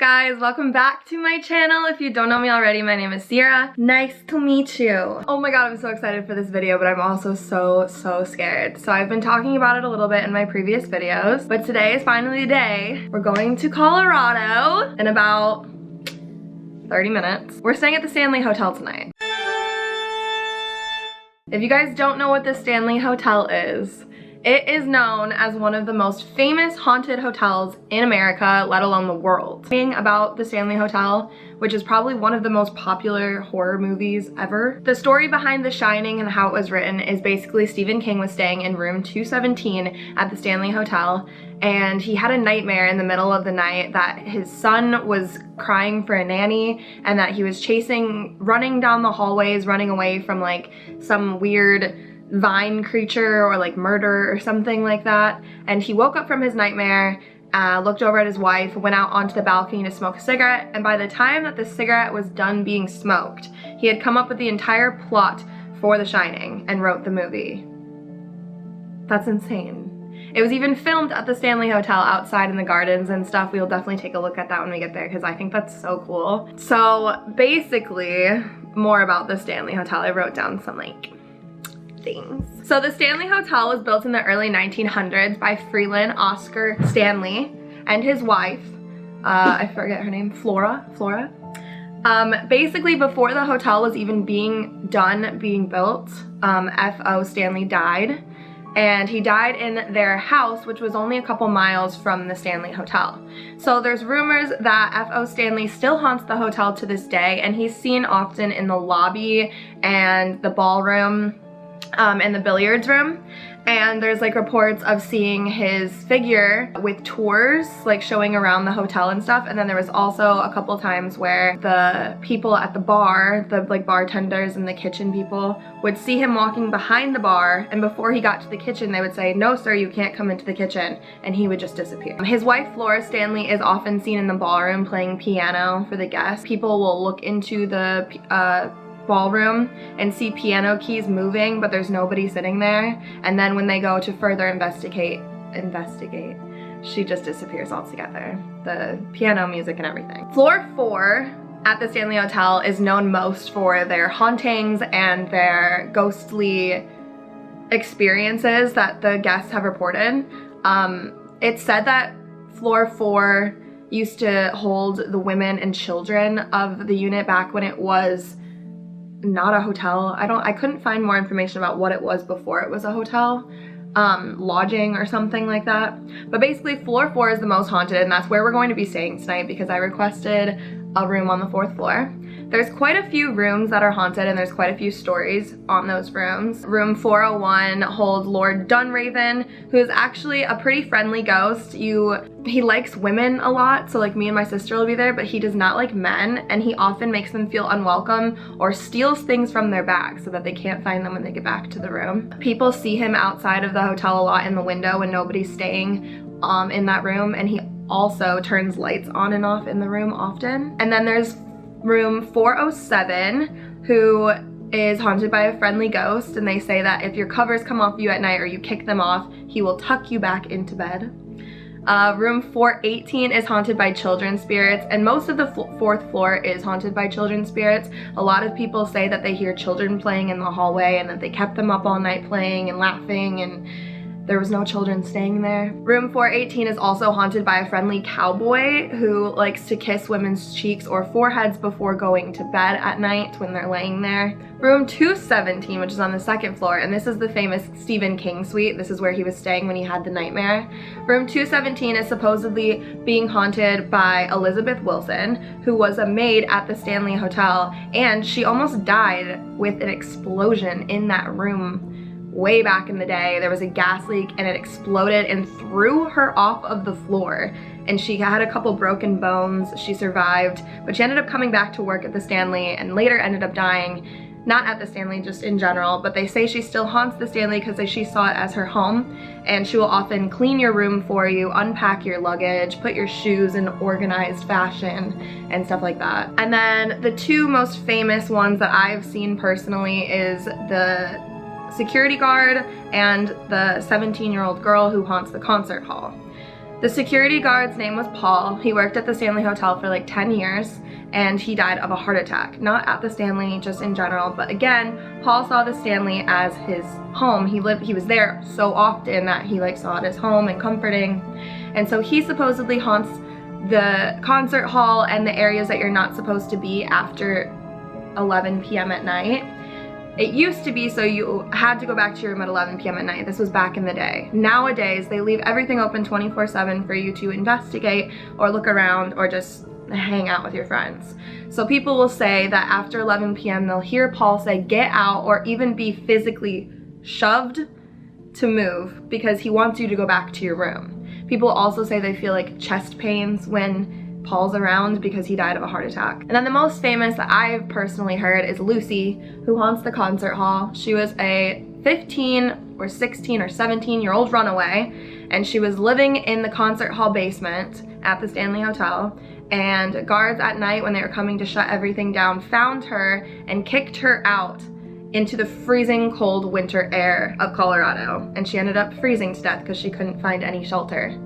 guys, welcome back to my channel. If you don't know me already, my name is Ciara. Nice to meet you. Oh my god, I'm so excited for this video, but I'm also so scared. So I've been talking about it a little bit in my previous videos, but today is finally the day. We're going to Colorado in about 30 minutes. We're staying at the Stanley Hotel tonight. If you guys don't know what the Stanley Hotel is, it is known as one of the most famous haunted hotels in America, let alone the world. Being about the Stanley Hotel, which is probably one of the most popular horror movies ever. The story behind The Shining and how it was written is basically Stephen King was staying in room 217 at the Stanley Hotel, and he had a nightmare in the middle of the night that his son was crying for a nanny and that he was running down the hallways, running away from like some weird vine creature or like murder or something like that. And he woke up from his nightmare, looked over at his wife, went out onto the balcony to smoke a cigarette, and by the time that the cigarette was done being smoked, he had come up with the entire plot for The Shining and wrote the movie. That's insane. It was even filmed at the Stanley Hotel outside in the gardens and stuff. We'll definitely take a look at that when we get there because I think that's so cool. So basically, more about the Stanley Hotel. I wrote down some like things. So the Stanley Hotel was built in the early 1900s by Freeland Oscar Stanley and his wife, I forget her name, Flora. Basically before the hotel was even being built, F.O. Stanley died, and he died in their house, which was only a couple miles from the Stanley Hotel. So there's rumors that F.O. Stanley still haunts the hotel to this day, and he's seen often in the lobby and the ballroom and the billiards room. And there's like reports of seeing his figure with tours like showing around the hotel and stuff. And then there was also a couple times where the people at the bar, the like bartenders and the kitchen people, would see him walking behind the bar, and before he got to the kitchen they would say, "No sir, you can't come into the kitchen," and he would just disappear. His wife Flora Stanley is often seen in the ballroom playing piano for the guests. People will look into the ballroom and see piano keys moving, but there's nobody sitting there, and then when they go to further investigate, she just disappears altogether. The piano music and everything. Floor 4 at the Stanley Hotel is known most for their hauntings and their ghostly experiences that the guests have reported. It's said that floor 4 used to hold the women and children of the unit back when it was not a hotel. I couldn't find more information about what it was before it was a hotel, lodging or something like that. But basically floor 4 is the most haunted, and that's where we're going to be staying tonight because I requested a room on the 4th floor. There's quite a few rooms that are haunted, and there's quite a few stories on those rooms. Room 401 holds Lord Dunraven, who is actually a pretty friendly ghost. He likes women a lot, so like me and my sister will be there, but he does not like men, and he often makes them feel unwelcome or steals things from their bags so that they can't find them when they get back to the room. People see him outside of the hotel a lot in the window when nobody's staying in that room, and he also turns lights on and off in the room often. And then there's room 407, who is haunted by a friendly ghost, and they say that if your covers come off you at night or you kick them off, he will tuck you back into bed. Room 418 is haunted by children's spirits, and most of the 4th floor is haunted by children's spirits. A lot of people say that they hear children playing in the hallway and that they kept them up all night playing and laughing, and there was no children staying there. Room 418 is also haunted by a friendly cowboy who likes to kiss women's cheeks or foreheads before going to bed at night when they're laying there. Room 217, which is on the 2nd floor, and this is the famous Stephen King suite. This is where he was staying when he had the nightmare. Room 217 is supposedly being haunted by Elizabeth Wilson, who was a maid at the Stanley Hotel, and she almost died with an explosion in that room. Way back in the day, there was a gas leak and it exploded and threw her off of the floor, and she had a couple broken bones. She survived, but she ended up coming back to work at the Stanley and later ended up dying. Not at the Stanley, just in general, but they say she still haunts the Stanley because she saw it as her home, and she will often clean your room for you, unpack your luggage, put your shoes in organized fashion, and stuff like that. And then the two most famous ones that I've seen personally is the security guard and the 17-year-old girl who haunts the concert hall. The security guard's name was Paul. He worked at the Stanley Hotel for like 10 years and he died of a heart attack. Not at the Stanley, just in general, but again, Paul saw the Stanley as his home. He was there so often that he like saw it as home and comforting. And so he supposedly haunts the concert hall and the areas that you're not supposed to be after 11 p.m. at night. It used to be so you had to go back to your room at 11 p.m. at night. This was back in the day. Nowadays, they leave everything open 24/7 for you to investigate or look around or just hang out with your friends. So people will say that after 11 p.m. they'll hear Paul say, "Get out," or even be physically shoved to move because he wants you to go back to your room. People also say they feel like chest pains when Paul's around because he died of a heart attack. And then the most famous that I've personally heard is Lucy, who haunts the concert hall. She was a 15 or 16 or 17-year-old runaway, and she was living in the concert hall basement at the Stanley Hotel, and guards at night when they were coming to shut everything down found her and kicked her out into the freezing cold winter air of Colorado, and she ended up freezing to death because she couldn't find any shelter.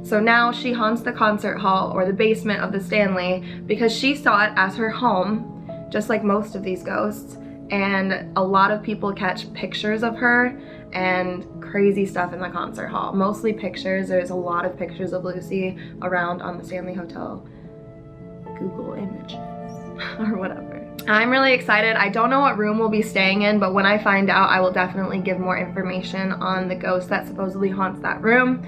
So now she haunts the concert hall or the basement of the Stanley because she saw it as her home, just like most of these ghosts, and a lot of people catch pictures of her and crazy stuff in the concert hall. Mostly pictures. There's a lot of pictures of Lucy around on the Stanley Hotel. Google images or whatever. I'm really excited. I don't know what room we'll be staying in, but when I find out, I will definitely give more information on the ghost that supposedly haunts that room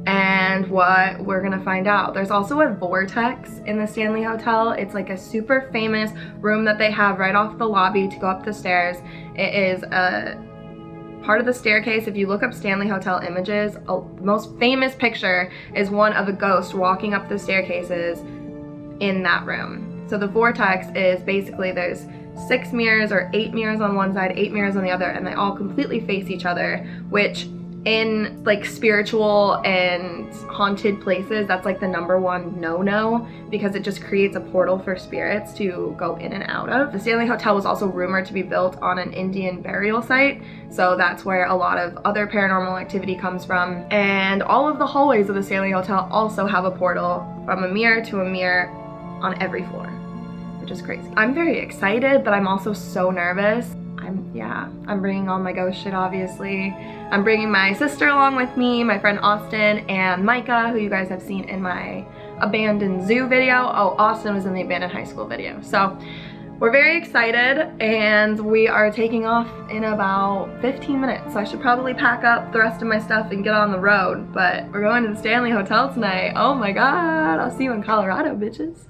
and what we're gonna find out. There's also a vortex in the Stanley Hotel. It's like a super famous room that they have right off the lobby to go up the stairs. It is a part of the staircase. If you look up Stanley Hotel images, the most famous picture is one of a ghost walking up the staircases in that room. So the vortex is basically there's 6 mirrors or 8 mirrors on one side, 8 mirrors on the other, and they all completely face each other, which in like spiritual and haunted places, that's like the #1 no-no because it just creates a portal for spirits to go in and out of. The Stanley Hotel was also rumored to be built on an Indian burial site, so that's where a lot of other paranormal activity comes from. And all of the hallways of the Stanley Hotel also have a portal from a mirror to a mirror on every floor, which is crazy. I'm very excited, but I'm also so nervous. I'm bringing all my ghost shit, obviously. I'm bringing my sister along with me, my friend Austyn, and Micah, who you guys have seen in my abandoned zoo video. Oh, Austyn was in the abandoned high school video. So we're very excited, and we are taking off in about 15 minutes. So I should probably pack up the rest of my stuff and get on the road, but we're going to the Stanley Hotel tonight. Oh my God, I'll see you in Colorado, bitches.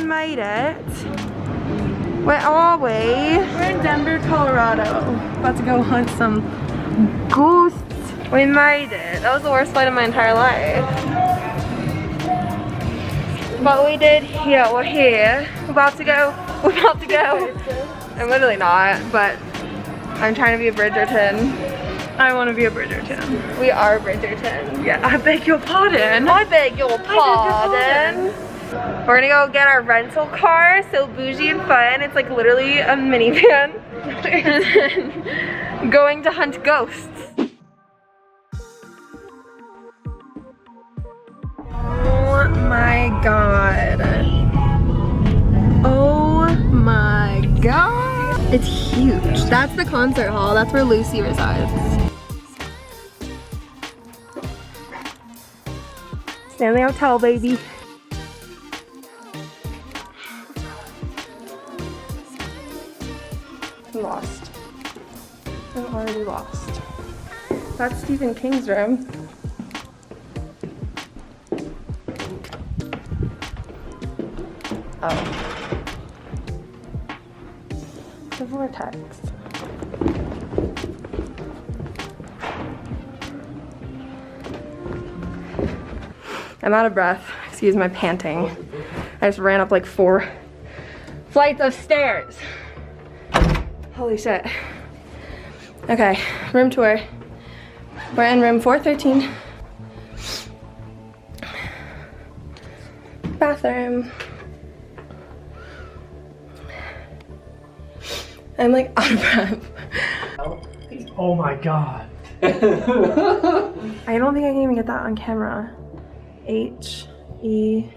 Made it. Where are we? We're in Denver, Colorado. About to go hunt some ghosts. We made it. That was the worst flight of my entire life. But we did here. We're here. We're about to go. I'm literally not, but I'm trying to be a Bridgerton. I want to be a Bridgerton. We are Bridgerton. Yeah, I beg your pardon. I beg your pardon. We're gonna go get our rental car, so bougie and fun. It's like literally a minivan. And then going to hunt ghosts. Oh my God. Oh my God. It's huge. That's the concert hall. That's where Lucy resides. Stanley Hotel, baby. Lost. I'm already lost. That's Stephen King's room. Oh. More text. I'm out of breath. Excuse my panting. I just ran up like 4 flights of stairs. Holy shit. Okay, room tour. We're in room 413. Bathroom. I'm like out of breath. Oh my god. I don't think I can even get that on camera. H-E-L-P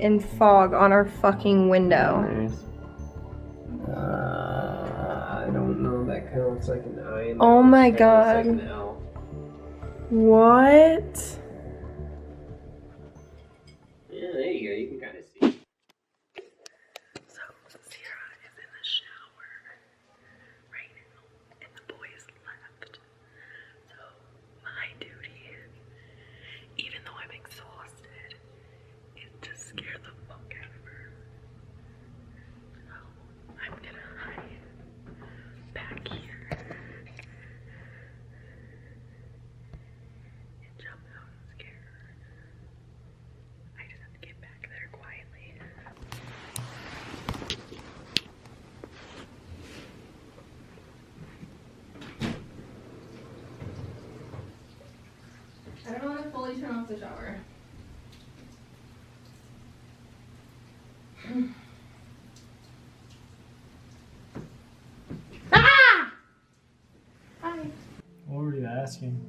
in fog on our fucking window. I don't know. That kind of looks like an I. Oh my god. Like an L. What? Yeah, there you go. You can kind of see. So, Ciara is in the shower right now, and the boys left. So, my duty, even though I'm exhausted, is to scare the fuck out of her. So, I'm gonna hide back here and jump out and scare her. I just have to get back there quietly. I don't know how to fully turn off the shower. Ah! Hi. What were you asking?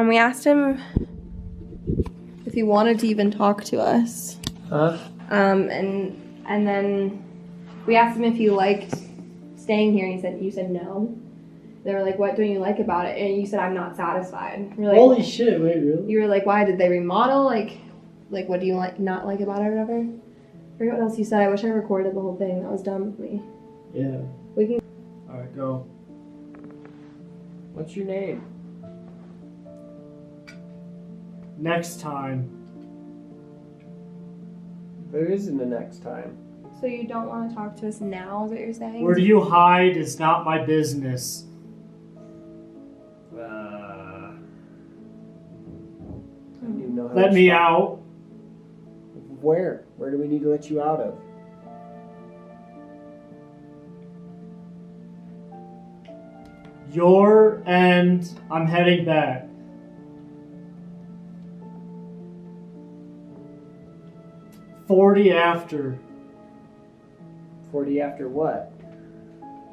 We asked him if he wanted to even talk to us. Huh? And then we asked him if he liked staying here, and you said no. They were like, what don't you like about it? And you said, I'm not satisfied. We were like, Holy shit! Wait, really? you were like, why did they remodel? Like what do you not like about it or whatever? I forget what else you said. I wish I recorded the whole thing. That was dumb of me. Yeah. We can. All right, go. What's your name? Next time. There isn't a next time. So you don't want to talk to us now, is what you're saying? Where do you hide is not my business. I don't even know how Let me out. Where? Where do we need to let you out of? Your end. I'm heading back. $40 after. 40 after what?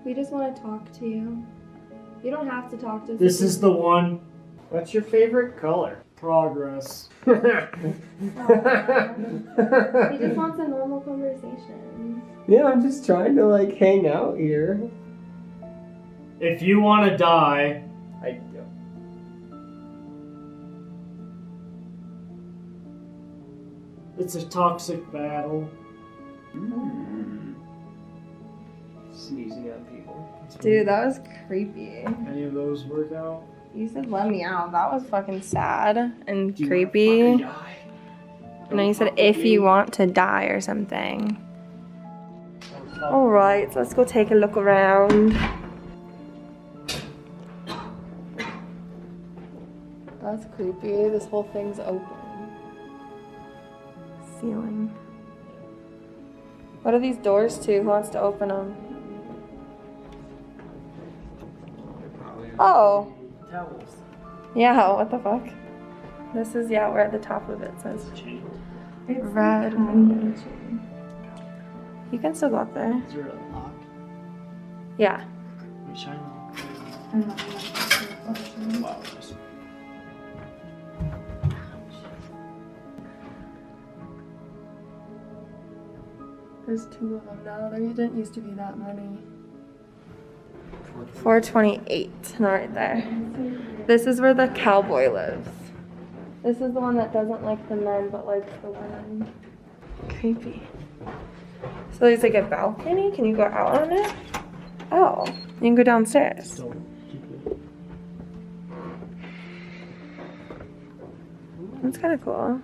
We just want to talk to you. You don't have to talk to us. This is the one. What's your favorite color? Progress. He just wants a normal conversation. Yeah, I'm just trying to like hang out here. If you want to die, I don't. it's a toxic battle. Sneezing on people. Dude, that was creepy. Any of those work out? You said let me out. That was fucking sad and creepy. And then you said if you want to die or something. Alright, so let's go take a look around. That's creepy. This whole thing's open. Ceiling. What are these doors to? Who wants to open them? Oh. Towels. Yeah, what the fuck? This is, yeah, we're at the top of it. It says red. You can still go up there. Is there a lock? Yeah. Wait, shine Wow. There's 2 of them now. There didn't used to be that many. 428, not right there. This is where the cowboy lives. This is the one that doesn't like the men but likes the women. Creepy. So there's like a balcony. Can you go out on it? Oh, you can go downstairs. That's kind of cool.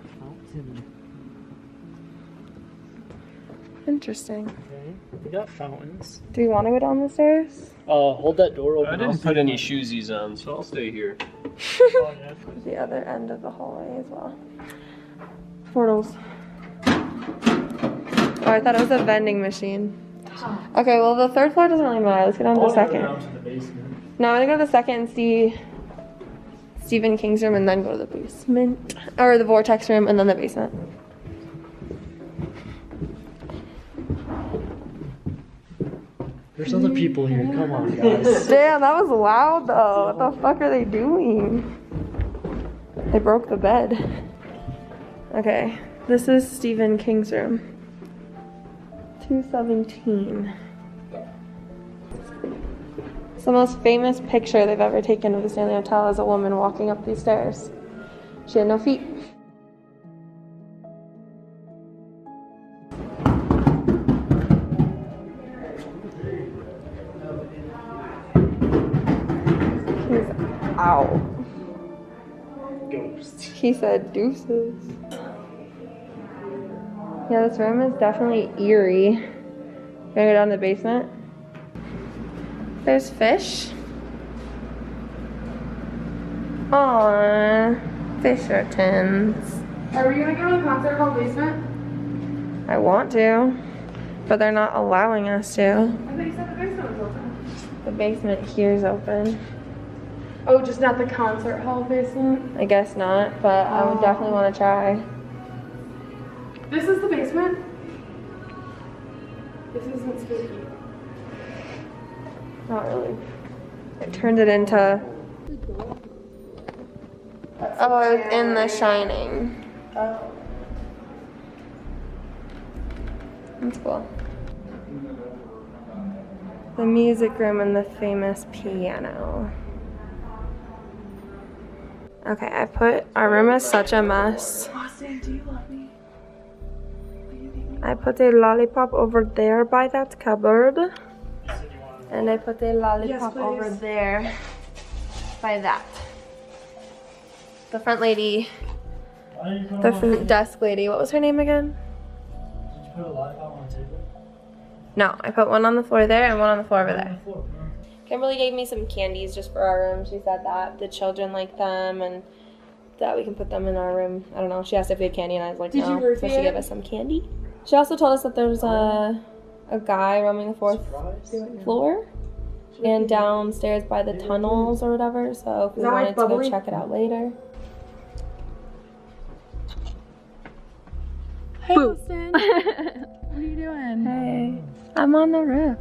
Interesting. Okay. We got fountains. Do you want to go down the stairs? Hold that door open. I didn't put any shoesies on, so I'll stay here. Oh, yeah. The other end of the hallway as well. Portals. Oh, I thought it was a vending machine. Okay, well the third floor doesn't really matter. Let's get down to the second. Down to the basement. No, I'm gonna go to the second and see Stephen King's room and then go to the basement. Or the vortex room and then the basement. There's other people here. Come on, guys. Damn, that was loud though. What the fuck are they doing? They broke the bed. Okay, this is Stephen King's room. 217. It's the most famous picture they've ever taken of the Stanley Hotel as a woman walking up these stairs. She had no feet. He's out. Ghost. He said deuces. Yeah, this room is definitely eerie. Gonna go down to the basement. There's fish. Aww, Fisher tins. Are we gonna go to the concert hall basement? I want to, but they're not allowing us to. I thought you said the basement was open. The basement here's open. Oh, just not the concert hall basement? I guess not, but I would definitely want to try. This is the basement? This isn't spooky. Not really. It turned it into. Oh, it was in The Shining. Oh. That's cool. The music room and the famous piano. Okay, our room is such a mess. Austyn, do you love me? I put a lollipop over there by that cupboard. And I put a lollipop over there by that. The front lady, the front desk lady, what was her name again? Did you put a lollipop on the table? No, I put one on the floor there and one on the floor over On there. the floor, huh? Kimberly gave me some candies just for our room. She said that the children like them and that we can put them in our room. I don't know. She asked if we had candy and I was like, Did no. you roofie So she it? gave us some candy. She also told us that there's a guy roaming the fourth Surprise? floor and downstairs by the tunnels or whatever. So if we that why wanted it's to go bubbly? check it out later. Hey, Austyn. What are you doing? Hey, I'm on the roof.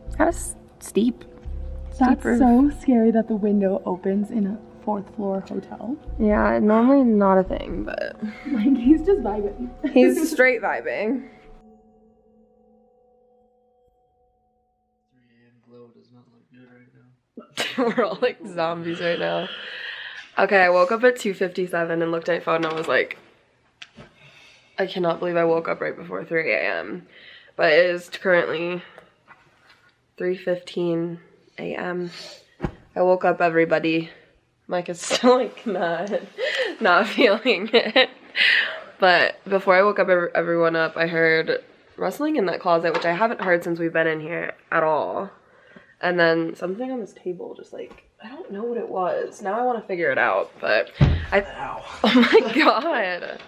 It's kind of steep. That's roof. so scary that the window opens in a 4th floor hotel. Yeah, normally not a thing, but Like, he's just vibing. he's straight vibing. 3 a.m. glow does not look good right now. We're all like zombies right now. Okay, I woke up at 2:57 and looked at my phone and I was like, I cannot believe I woke up right before 3 a.m. But it is currently 3:15 a.m. I woke up everybody. Micah's still like not feeling it. But before I woke up everyone up, I heard rustling in that closet, which I haven't heard since we've been in here at all. And then something on this table just like, I don't know what it was. Now I want to figure it out, but oh my god.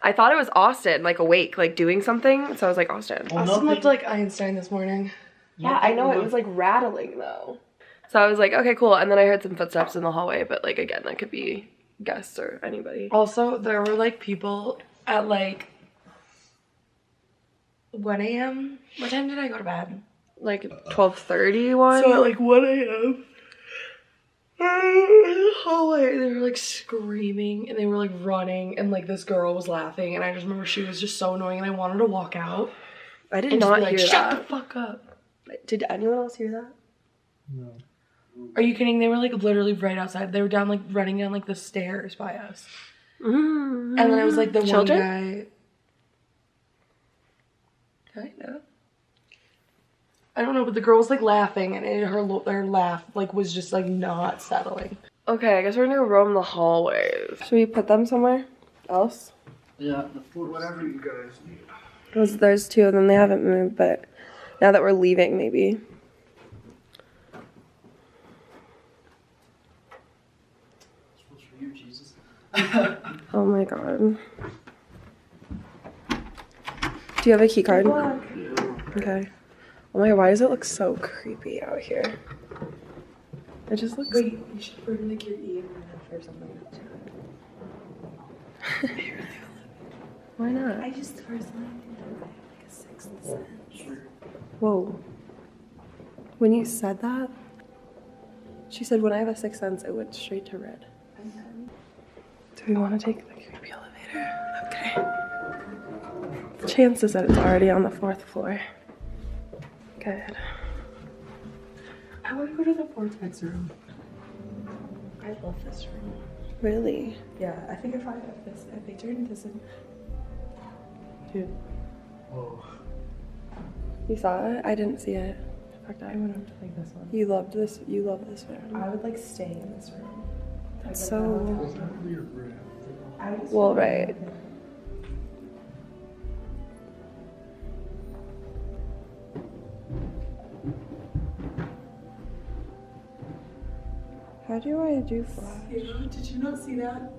I thought it was Austyn, like awake, like doing something. So I was like, Austyn. Well, Austyn looked like Einstein this morning. Yeah, I know, it was like rattling though. So I was like, okay, cool. And then I heard some footsteps in the hallway, but like again, that could be guests or anybody. Also, there were like people at like 1 a.m. What time did I go to bed? Like 12:31. So at like 1 a.m. in the hallway, they were like screaming and they were like running and like this girl was laughing and I just remember she was just so annoying and I wanted to walk out I did and just not be like, hear shut that. the fuck up. Did anyone else hear that? No. Are you kidding? They were like literally right outside. They were down like running down like the stairs by us. Mm-hmm. And then it was like the Children? one guy. Kind of. I don't know, but the girl was like laughing and her laugh like was just like not settling. Okay, I guess we're gonna roam the hallways. Should we put them somewhere else? Yeah, the floor, whatever you guys need. There's two of them. They haven't moved, but now that we're leaving, maybe. This one's for you, Jesus. Oh my god. Do you have a key card? Okay. Oh my god, why does it look so creepy out here? It just looks... Wait, you should bring like your E or something. Why not? I just personally think that I have like a sixth sense. Whoa. When you said that, she said when I have a sixth sense, it went straight to red. Do we want to take the creepy elevator? Okay. The chances that it's already on the 4th floor. Good. I want to go to the vortex room. I love this room. Really? Yeah, I think if they turned this in. Dude. Whoa. You saw it? I didn't see it. Fuck, I would have to like this one. You love this room. I would like stay in this room. That's Like, so... It's not really a room. I just Well, feel like- right. How do I do flash? Did you not see that? No.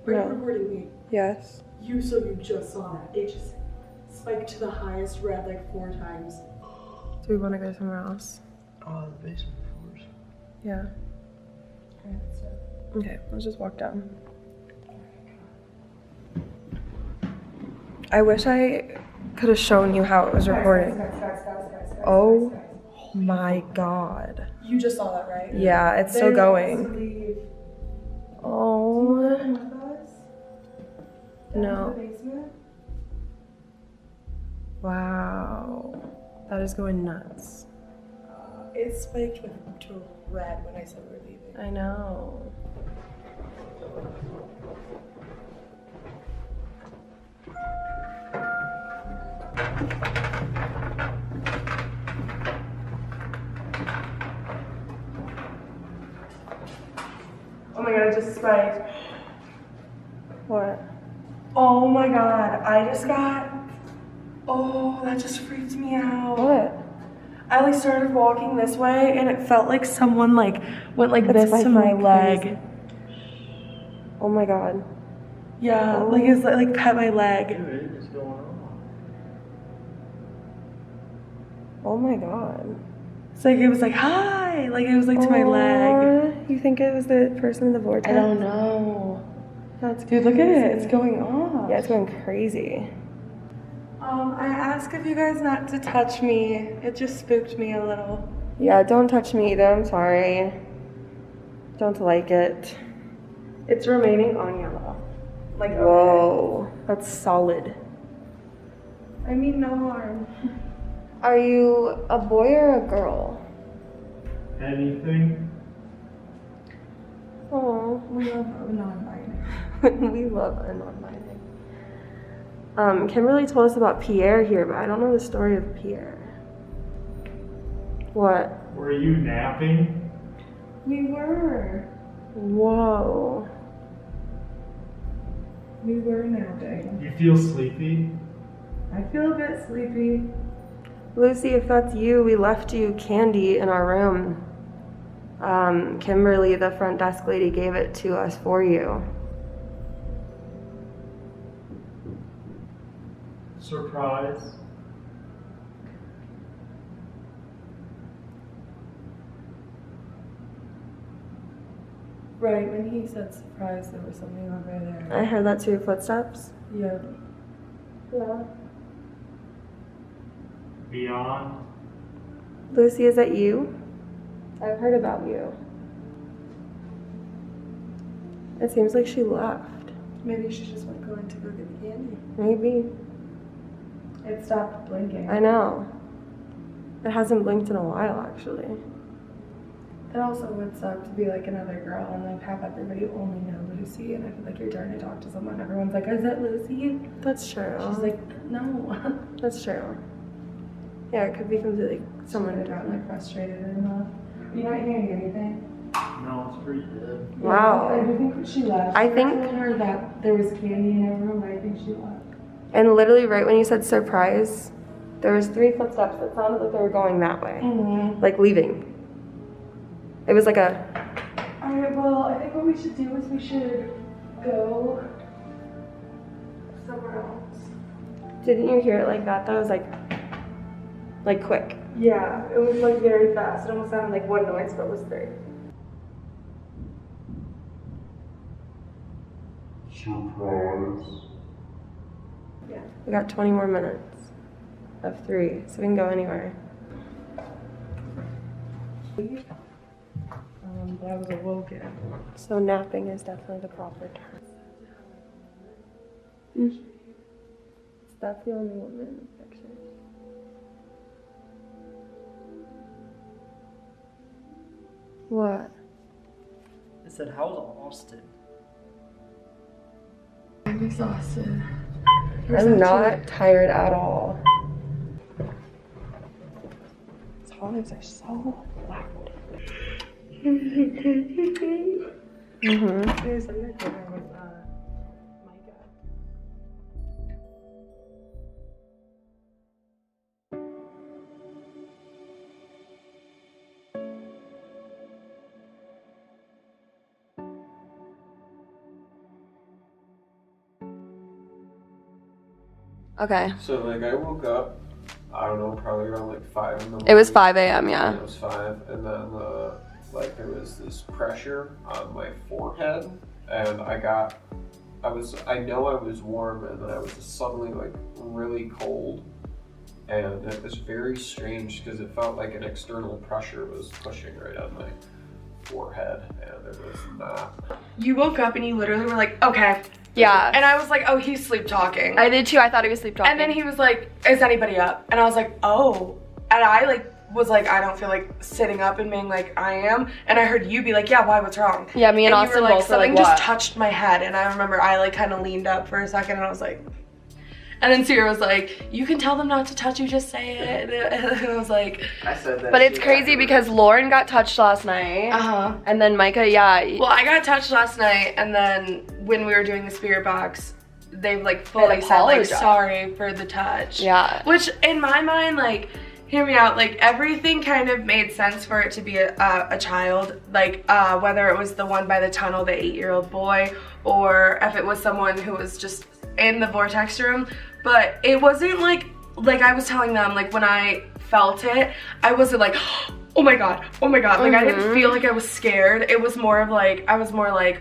Are you recording me? Yes. You just saw that. It just spiked to the highest red like 4 times. Do we want to go somewhere else? Oh, the basement floors. Yeah. Okay, let's just walk down. I wish I could have shown you how it was recording. Oh my god. You just saw that, right? Yeah, it's still going. Oh no. Wow. That is going nuts. It spiked to red when I said we're leaving. I know. Oh my god, it just spiked. What? Oh my god, I just got. Oh, that just freaked me out. What? I like started walking this way and it felt like someone like went like It's this to my fucking leg. crazy. Oh my god. Yeah, like it's like pet my leg. Dude, what's going on? Oh my god. It's like it was like hi, like it was like to my leg. Aw, you think it was the person in the vortex? I don't know. That's Dude, look at it. It's crazy. going off. Yeah, it's going crazy. I asked if you guys not to touch me. It just spooked me a little. Yeah, don't touch me either. I'm sorry. Don't like it. It's remaining on yellow. Like okay. Whoa, that's solid. I mean no harm. Are you a boy or a girl? Anything? Oh, We love non-binary. we love a non-binary. Kimberly told us about Pierre here, but I don't know the story of Pierre. What? Were you napping? We were. Whoa. We were napping. You feel sleepy? I feel a bit sleepy. Lucy, if that's you, we left you candy in our room. Kimberly, the front desk lady, gave it to us for you. Surprise. Right, when he said surprise, there was something over there. I heard that too. Footsteps? Yeah. Yeah. Beyond. Lucy, is that you? I've heard about you. It seems like she left. Maybe she just went going to go get the candy. Maybe. It stopped blinking. I know. It hasn't blinked in a while, actually. It also would suck to be like another girl and like have everybody only know Lucy, and I feel like you're trying to talk to someone. Everyone's like, "Is that Lucy?" That's true. She's like, "No." That's true. Yeah, it could be completely Someone someone had gotten different. like frustrated and left. You're not hearing anything. No, it's pretty dead. Wow. Yeah, I think she left. I think- I told her that there was candy in her room, but I think she left. And literally right when you said surprise, there was 3 footsteps that sounded like they were going that way. Like leaving. It was like a... Alright, well, I think what we should do is we should go somewhere else. Didn't you hear it like that? That was like quick. Yeah, it was like very fast. It almost sounded like one noise, but it was 3. Surprise. Yeah. We got 20 more minutes of 3, so we can go anywhere. But I was awoken. So napping is definitely the proper term. That's the only woman in the picture. What? I said, how's Austyn? I'm exhausted. I'm not tired at all. These holidays are so loud. There's dinner with Micah. Okay. So like I woke up, I don't know, probably around like 5 in the morning. It was 5 a.m., yeah. It was 5, and then like there was this pressure on my forehead, and I know I was warm, and then I was suddenly like really cold, and it was very strange because it felt like an external pressure was pushing right on my forehead, and it was not. You woke up and you literally were like, okay. Yeah. And I was like, oh, he's sleep talking. I did too. I thought he was sleep talking. And then he was like, is anybody up? And I was like, oh. And I was like, I don't feel like sitting up and being like, I am. And I heard you be like, yeah, why, what's wrong? Yeah, me and you Austyn were like, both were like, something just what? touched my head. And I remember I kind of leaned up for a second and I was like, and then Ciara was like, you can tell them not to touch you, just say it. And I was like, I said that. But it's crazy because Lauryn got touched last night. uh-huh. And then Micah, yeah. Well, I got touched last night, and then when we were doing the spirit box, they like fully said like, apologized. sorry for the touch. Yeah. Which in my mind, like, hear me out, like everything kind of made sense for it to be a child, like whether it was the one by the tunnel, the 8-year-old boy, or if it was someone who was just in the vortex room. But it wasn't like I was telling them, like when I felt it, I wasn't like, oh my god, like I didn't feel like I was scared. It was more of like, I was more like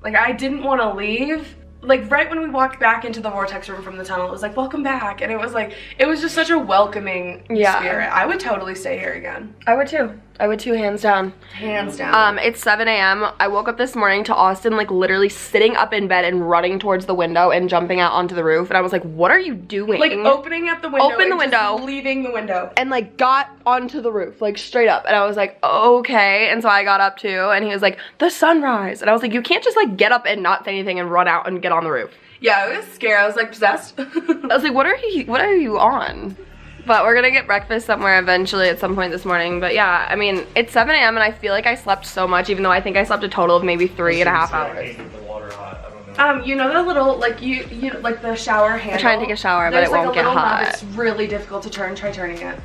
I didn't want to leave. Like right when we walked back into the vortex room from the tunnel, it was like, welcome back. And it was like, it was just such a welcoming spirit. I would totally stay here again. I would too, hands down. Hands down. It's 7 a.m. I woke up this morning to Austyn like literally sitting up in bed and running towards the window and jumping out onto the roof. And I was like, what are you doing? Like opening up the window. Open the and window. just leaving the window. And like got onto the roof, like straight up. And I was like, okay. And so I got up too, and he was like, the sunrise. And I was like, you can't just like get up and not say anything and run out and get on the roof. Yeah, it was scary. I was like possessed. I was like, what are you on? But we're gonna get breakfast somewhere eventually at some point this morning. But yeah, I mean, it's 7 a.m. and I feel like I slept so much, even though I think I slept a total of maybe 3.5 hours. I hate the water hot. I don't know. You know the little, like, you like the shower handle? I try and take a shower, but it won't get hot. It's really difficult to turn. Try turning it.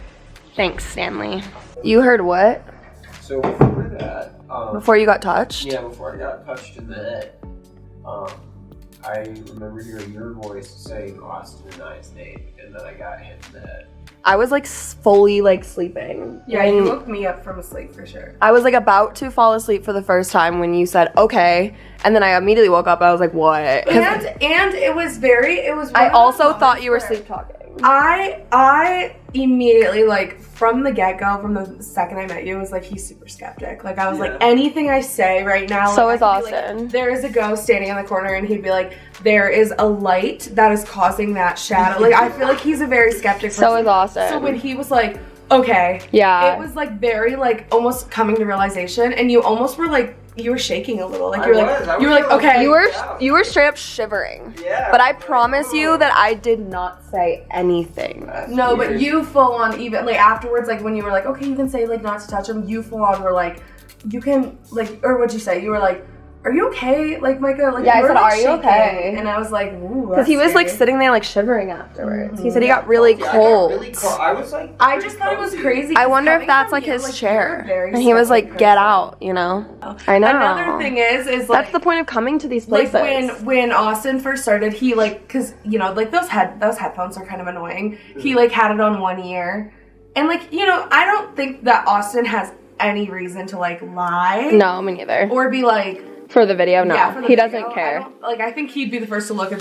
Thanks, Stanley. You heard what? So before that, Before you got touched? yeah, before I got touched in the head, I remember hearing your voice saying Austyn and I's name, and then I got hit in the head. I was like fully like sleeping. Yeah, you woke me up from sleep for sure. I was like about to fall asleep for the first time when you said okay, and then I immediately woke up. I was like, what? And it was I also thought you were sleep talking. I immediately, like, from the get-go, from the second I met you, was like, he's super skeptic. Like, I was like, anything I say right now, So like, is I could be Austyn. like, there is a ghost standing in the corner, and he'd be like, there is a light that is causing that shadow. Like, I feel like he's a very skeptic person. So is Austyn. So when he was like, okay, Yeah. it was like very like almost coming to realization, and you almost were like, you were shaking a little, like you were like, okay, You were straight up shivering. Yeah. But I promise you that I did not say anything. no, but you full on, even like afterwards, like when you were like, okay, you can say like not to touch him, you full on were like, you can like, or what'd you say? You were like, are you okay? Like, Micah, like, Yeah, I you were, said, like, "Are you shaking." okay? And I was like, ooh, Because he was like scary. sitting there like shivering afterwards. He said he got really Yeah, I got cold. really cold. I was like, I just thought it was crazy. I 'cause wonder if coming that's from like you, his you're a chair. very And he was sexy like, get person. out, you know? I know. Another thing is That's like, the point of coming to these like places. when Austyn first started, he like, cause you know, like those headphones are kind of annoying. He like had it on one ear, and like, you know, I don't think that Austyn has any reason to like lie. No, me neither. Or be like, For the video, no. yeah, for the He video. doesn't care. I think he'd be the first to look at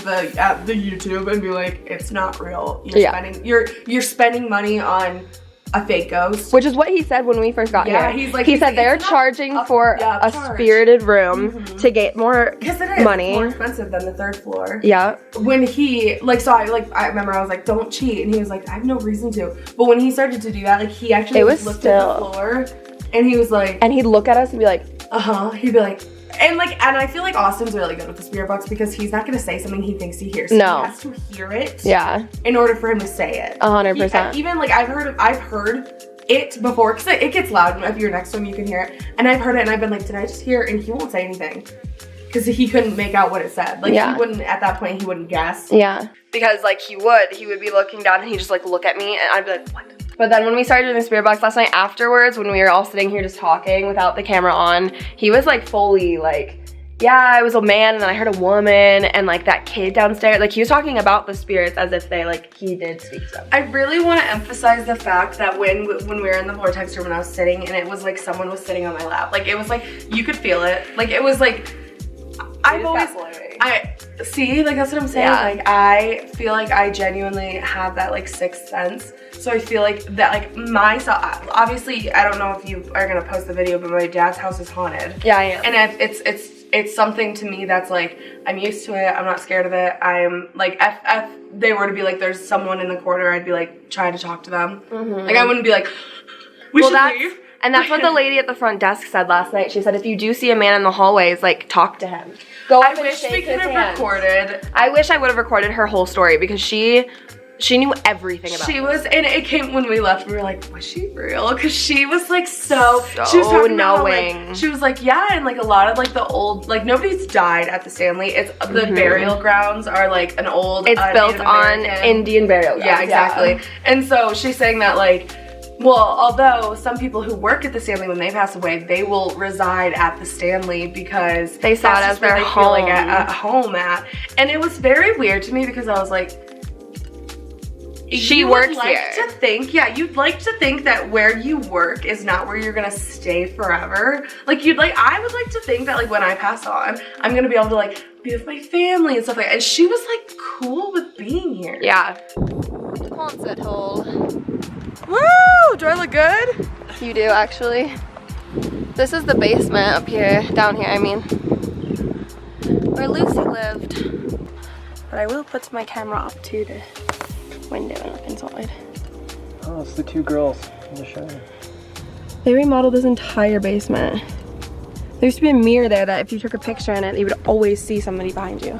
the YouTube and be like, it's not real. You're spending money on a fake ghost. Which is what he said when we first got Yeah, here. he's like, he said they're it's not charging a- for yeah, a charge. spirited room to get more Because it is money. more expensive than the third floor. Yeah. When he I remember I was like, don't cheat, and he was like, I have no reason to. But when he started to do that, like he actually It was looked still- at the floor, and he was like, And he'd look at us and be like, he'd be like. And I feel like Austin's really good with the spirit box because he's not gonna say something he thinks he hears. So No. he has to hear it. yeah, In order for him to say it. 100%. Even like I've heard it before because it gets loud. If you're next to him, you can hear it. And I've heard it, and I've been like, did I just hear it? And he won't say anything because he couldn't make out what it said. Like Yeah. he wouldn't at that point. He wouldn't guess. Yeah. Because like he would be looking down and he'd just like look at me and I'd be like, what? But then when we started doing the spirit box last night afterwards, when we were all sitting here just talking without the camera on, he was like fully like, yeah, I was a man and then I heard a woman and like that kid downstairs. Like he was talking about the spirits as if he did speak to them. I really want to emphasize the fact that when we were in the vortex room and I was sitting and it was like someone was sitting on my lap. Like it was like, you could feel it. Like it was like, I've always, see, like that's what I'm saying. Yeah. Like I feel like I genuinely have that like sixth sense. So I feel like that like obviously I don't know if you are gonna post the video, but my dad's house is haunted. Yeah, I am. And it's something to me that's like, I'm used to it, I'm not scared of it. I'm like, if they were to be like, there's someone in the corner, I'd be like, trying to talk to them. Like I wouldn't be like, we should leave. And that's what the lady at the front desk said last night. She said, if you do see a man in the hallways, like, talk to him. Go up I and wish shake we could his have hand. recorded. I wish I would have recorded her whole story because she knew everything about She it. was, and it came when we left, we were like, was she real? Because she was like she was So talking about how, knowing. like, she was like, yeah, and like a lot of like the old, like nobody's died at the Stanley. It's the burial grounds are like an old, It's built Native on American- Indian burial grounds. Yeah, exactly. And so she's saying that like, well, although some people who work at the Stanley, when they pass away, they will reside at the Stanley because They saw that's it as just where their they feel like home. at home at. And it was very weird to me because I was like, She you works would like here. to think, yeah, you'd like to think that where you work is not where you're gonna stay forever. Like I would like to think that like when I pass on, I'm gonna be able to like be with my family and stuff like that. And she was like cool with being here. Yeah. Concert hall. Woo! Do I look good? You do, actually. This is the basement up here, down here, I mean. Where Lucy lived. But I will put my camera up to the window and look inside. Oh, it's the two girls in the show. They remodeled this entire basement. There used to be a mirror there that if you took a picture in it, you would always see somebody behind you.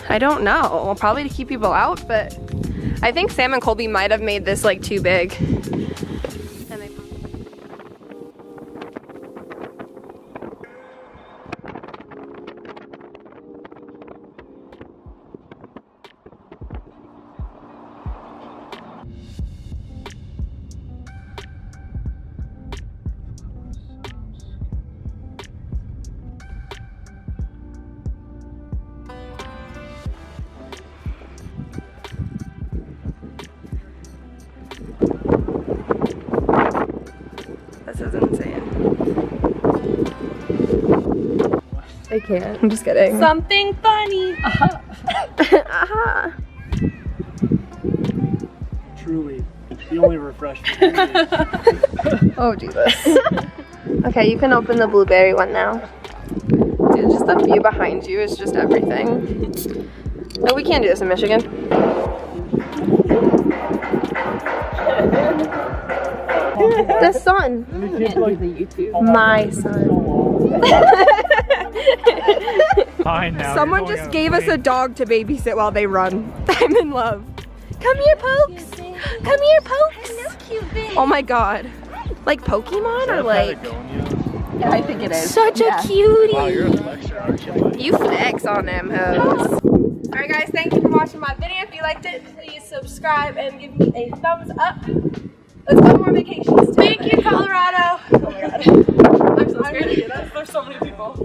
I don't know, well, probably to keep people out, but I think Sam and Colby might have made this like too big. And they This is insane. I can't. I'm just kidding. Something funny. Aha. Truly, the only refreshment. Oh Jesus. Okay, you can open the blueberry one now. Dude, just the view behind you is just everything. No, we can't do this in Michigan. The sun. My son. Fine now. Someone just gave us a dog to babysit while they run. I'm in love. Come here, Pokes. Come here, Pokes. Oh my god. Like Pokemon or like... I think it is. Such a cutie. Wow, you're a flexer, aren't you? You flex on them hoes. Alright guys, thank you for watching my video. If you liked it, please subscribe and give me a thumbs up. Let's go on more vacations. Thank you, Colorado. Oh my god. I'm so scared to get us. There's so many people.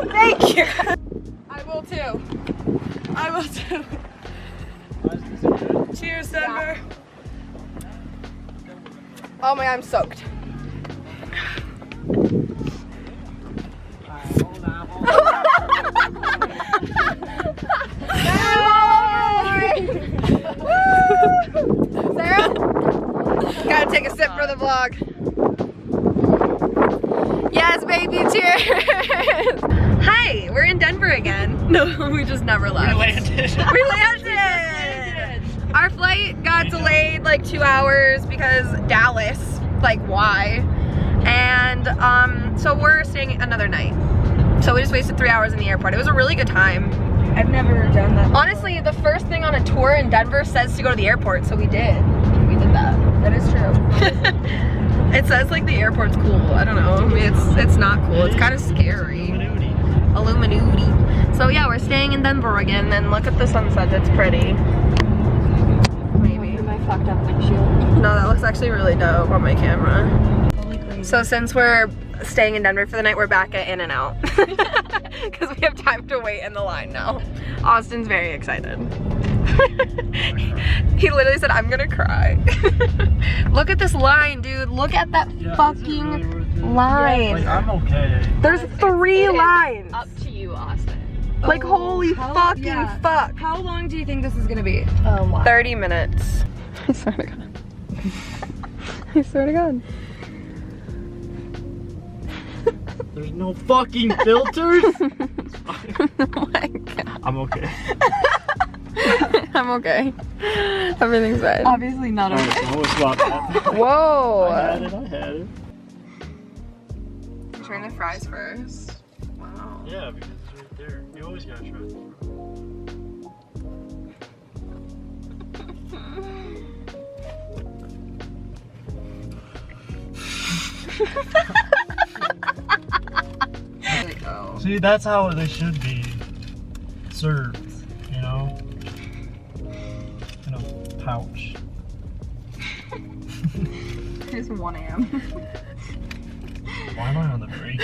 Thank you. I will too. I will too. Cheers, Denver. Oh my god, I'm soaked. Sarah? Gotta take a sip for the vlog. Yes, baby, cheers! Hi, we're in Denver again. No, we just never left. We landed. We landed! Our flight got delayed like 2 hours because Dallas, like why? And so we're staying another night. So we just wasted 3 hours in the airport. It was a really good time. I've never done that. Honestly, the first thing on a tour in Denver says to go to the airport, so we did. We did that. That is true. It says like the airport's cool. I don't know. I mean, it's not cool. It's kind of scary. Illuminati. So yeah, we're staying in Denver again, and look at the sunset. It's pretty. Maybe. My fucked up windshield. No, that looks actually really dope on my camera. So since we're staying in Denver for the night, we're back at In-N-Out. Because we have time to wait in the line now. Austin's very excited. He literally said, I'm gonna cry. Look at this line, dude. Look at that fucking line. Like, I'm okay. There's 3 lines. Up to you, Austyn. Like, holy fucking fuck. How long do you think this is gonna be? 30 minutes. I swear to God. I swear to God. There's no fucking filters. Oh my God. I'm okay. I'm okay. Everything's fine. Obviously not Alright, so what was about that? Whoa. I had it. Trying the fries first. Wow. Yeah, because it's right there. You always gotta try it. See, that's how they should be served, you know? In a pouch. Here's 1 a.m. Why am I on the break?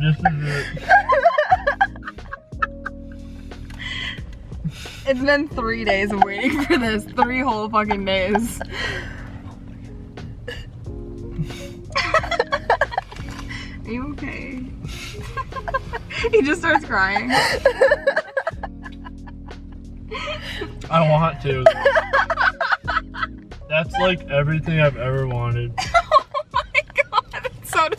This is it. It's been 3 days of waiting for this. 3 whole fucking days. Are you okay? He just starts crying. I want to. That's like everything I've ever wanted. Oh my God, it's so